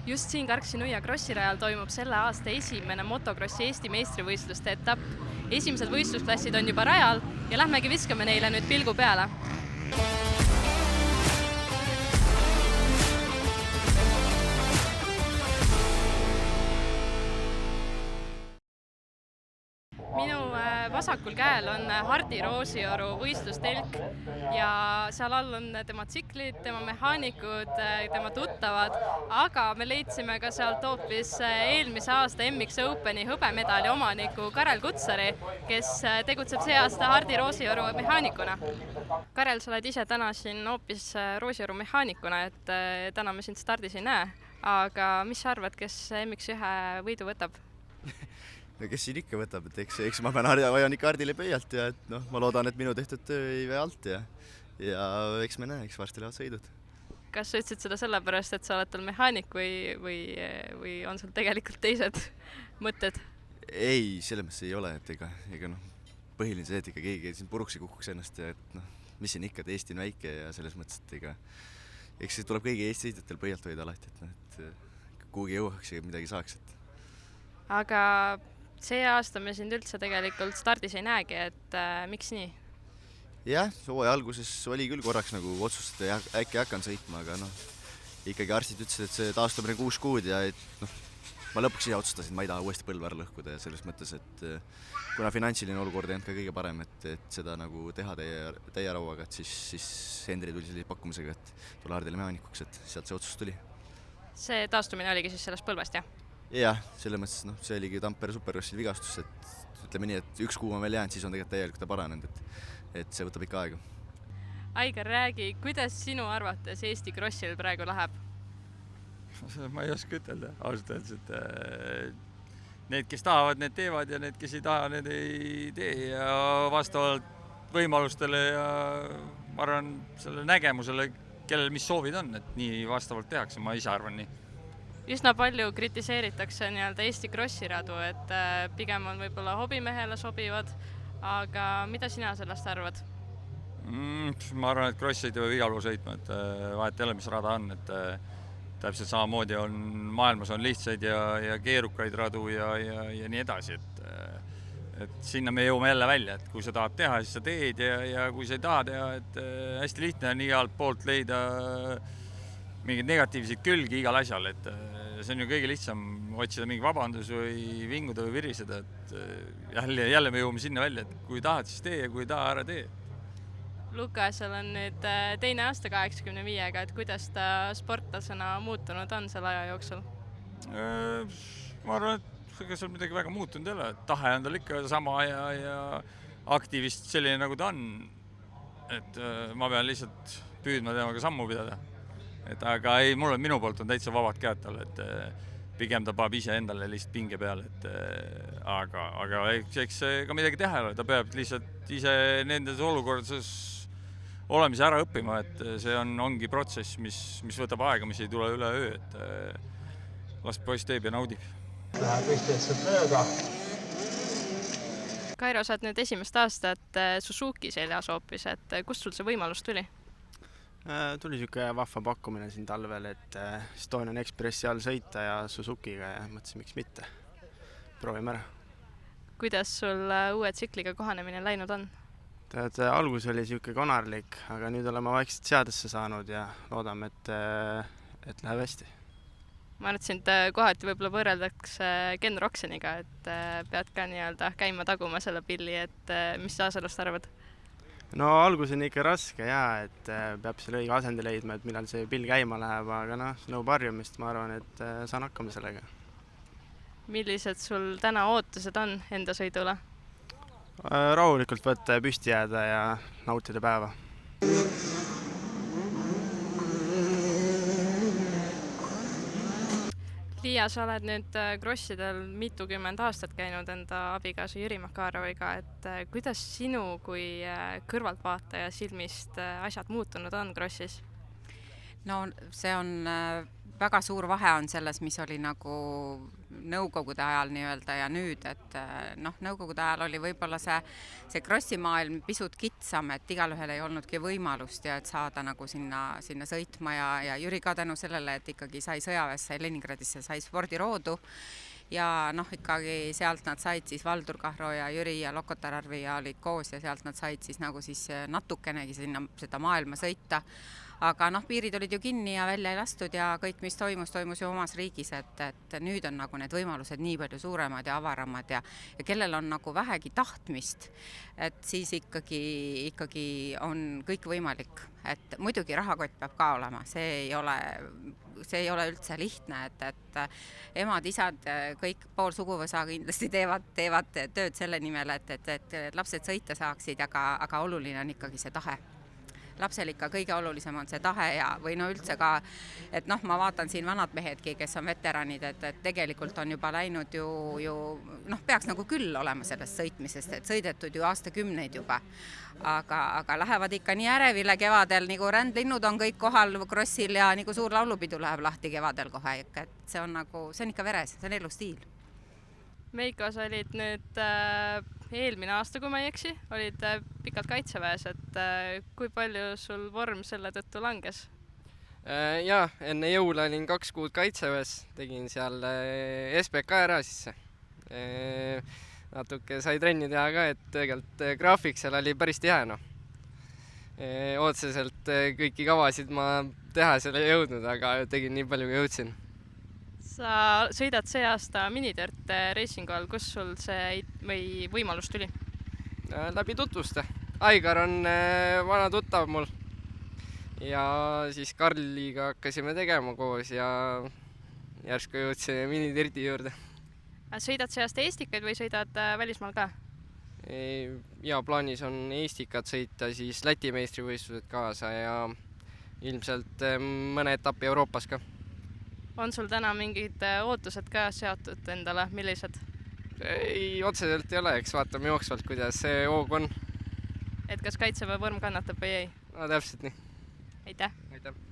Just siin Karksi-Nuia krossirajal toimub selle aasta esimene motokrossi Eesti meistrivõistluste etapp. Esimesed võistlusklassid on juba rajal ja lähmegi viskame neile nüüd pilgu peale. Minu vasakul käel on Hardi Roosijoru võistlustelk ja seal all on tema tsiklid, tema mehaanikud, tema tuttavad, aga me leidsime ka sealt hoopis eelmise aasta MX Openi hõbemedali omaniku Karel Kutsari, kes tegutseb see aasta Hardi Roosijoru mehaanikuna. Karel, sa oled ise täna siin hoopis Roosijoru mehaanikuna, et täna me sind stardis ei näe, aga mis sa arvad, kes MX1 võidu võtab? No kes siin ikka võtab, et eks ma vajan ikka Hardile pöialt ja et ma loodan, et minu tehtud töö ei vee alt ja eks me näe, eks varsti lähevad sõidud. Kas sa ütlesid seda sellepärast, et sa oled tal mehaanik või on sul tegelikult teised mõtted? Ei, selles mõttes ei ole, et ega põhiline see, et ikka keegi siin puruks ei kukuks ennast ja et mis siin ikka, et Eesti on väike ja selles mõttes, et eks see tuleb kõigi Eesti sõitjatel pöialt hoida alati, et kuhugi jõuaks ja midagi saaks. Aga see aasta me sind üldse tegelikult stardis ei näegi, et miks nii? Jah, hooaja alguses oli küll korraks otsust, et äkki hakkan sõitma, aga ikkagi arstid ütlesid, et see taastumine 6 kuud ja ma lõpuks ise otsustasin, et ma ei taha uuesti põlve ära lõhkuda ja selles mõttes, et kuna finantsiline olukord ei olnud ka kõige parem, et seda teha täie rauaga, et siis Henri tuli sellise pakkumisega, et tule Hardile mehaanikuks, et sealt see otsus tuli. See taastumine oligi siis sellest põlvest, jah? Jah, selles mõttes, see oligi Tampere Supercrossil vigastus, et ütleme nii, et 1 kuu on veel jäänud, siis on tegelikult täielikult paranenud, et see võtab ikka aega. Aigar, räägi, kuidas sinu arvates Eesti krossil praegu läheb? Ma ei oska ütelda, ausalt öeldes, et need, kes tahavad, need teevad ja need, kes ei taha, need ei tee ja vastavalt võimalustele ja ma arvan selle nägemusele, kellel mis soovid on, et nii vastavalt tehakse, ma ise arvan nii. Üsna palju kritiseeritakse Eesti krossiradu, et pigem on võib-olla hobimehele sobivad, aga mida sina sellest arvad? Ma arvan, et krossid peab igal pool sõitma, et vahet ei ole, mis rada on, et täpselt samamoodi on maailmas on lihtsaid ja keerukaid radu ja nii edasi, et sinna me jõuame jälle välja, et kui sa tahad teha, siis sa teed ja kui sa ei taha teha, et hästi lihtne on igalt poolt leida mingeid negatiivseid külgi igal asjal, et see on ju kõige lihtsam otsida mingi vabandus või vinguda või viriseda, et jälle me jõuame sinna välja, et kui tahad, siis tee ja kui ei taha, ära tee. Lukasel on nüüd teine aasta 85-ga, et kuidas ta sportlasena muutunud on selle aja jooksul? Ma arvan, et ega seal midagi väga muutunud ei ole, tahe on tal ikka sama ja aktivist selline nagu ta on, et ma pean lihtsalt püüdma temaga sammu pidada. Aga ei, minu poolt on täitsa vabad käed tal, et pigem ta paneb ise endale lihtsalt pinge peale, aga eks ka midagi teha ei ole, ta peab lihtsalt ise nendes olukordades olemise ära õppima, et see ongi protsess, mis võtab aega, mis ei tule üle öö, et las poiss teeb ja naudib. Läheb ühtlaselt mööda. Kairo, sa oled nüüd esimest aastat Suzuki seljas hoopis, et kust sul see võimalus tuli? Tuli siuke vahva pakkumine siin talvel, et Estonian Expressi all sõita ja Suzukiga ja mõtlesin, miks mitte. Proovime ära. Kuidas sul uue tsikliga kohanemine läinud on? Algus oli siuke konarlik, aga nüüd oleme vaikselt seadesse saanud ja loodame, et läheb hästi. Ma arvasin, et kohati võib-olla võrreldakse Ken Roxeniga, et pead ka käima taguma selle pilli, et mis sa sellest arvad? No algus on ikka raske ja, et peab selle õige asendi leidma, et millal see pill käima läheb, aga nõub harjumist, ma arvan, et saan hakkama sellega. Millised sul täna ootused on enda sõidule? Rahulikult võtta ja püsti jääda ja nautida päeva. Liia, sa oled nüüd krossidel mitukümmend aastat käinud enda abikaasa Jüri Makaroviga, et kuidas sinu kui kõrvaltvaataja silmist asjad muutunud on krossis? No see on väga suur vahe on selles, mis oli nagu nõukogude ajal nii-öelda ja nüüd, et nõukogude ajal oli võib-olla see krossimaailm pisut kitsam, et igalühel ei olnudki võimalust ja et saada nagu sinna sõitma ja Jüri ka tänu sellele, et ikkagi sai sõjaväes, sai Leningradisse, sai spordiroodu ja ikkagi sealt nad said siis Valdur Kahro ja Jüri ja Lokotar Arvi ja olid koos ja sealt nad said siis nagu siis natukenegi sinna seda maailma sõita. Aga piirid olid ju kinni ja välja ei lastud ja kõik, mis toimus ju omas riigis, et nüüd on nagu need võimalused nii palju suuremad ja avaramad ja kellel on nagu vähegi tahtmist, et siis ikkagi on kõik võimalik. Et muidugi rahakott peab ka olema, see ei ole üldse lihtne, et emad, isad, kõik pool suguvõsa kindlasti teevad tööd selle nimel, et lapsed sõita saaksid, aga oluline on ikkagi see tahe. Lapsel ikka kõige olulisem on see tahe või üldse ka, et ma vaatan siin vanad mehedki, kes on veteranid, et tegelikult on juba läinud ju peaks nagu küll olema sellest sõitmisest, et sõidetud ju aastakümneid juba. Aga lähevad ikka nii ärevile kevadel, nagu rändlinnud on kõik kohal krossil ja nagu suur laulupidu läheb lahti kevadel kohe, et see on ikka veres, see on elustiil. Meiko, sa olid nüüd eelmine aasta, kui ma ei eksi, olid pikalt kaitseväes, et kui palju sul vorm selle tõttu langes? Jaa, enne jõule olin 2 kuud kaitseväes, tegin seal SBK ära sisse. Natuke sai trenni teha ka, et tegelikult graafik seal oli päris tihe. Otseselt kõiki kavasid ma teha seal ei jõudnud, aga tegin nii palju, kui jõudsin. Sa sõidad see aasta minidirt reisingu all, kus sul see võimalus tuli? Läbi tutvuste. Aigar on vana tuttav mul ja siis Karliga hakkasime tegema koos ja järsku jõudsime minidirti juurde. Sõidad see aasta Eestikaid või sõidad välismaal ka? Ja plaanis on Eestikat sõita, siis Läti meistrivõistlused kaasa ja ilmselt mõne etapi Euroopas ka. On sul täna mingid ootused ka seotud endale, millised? Ei, otseselt ei ole, eks vaatame jooksvalt, kuidas see hoog on. Et kas kaitseväe vorm kannatab või ei? No täpselt nii. Aitäh! Aitäh!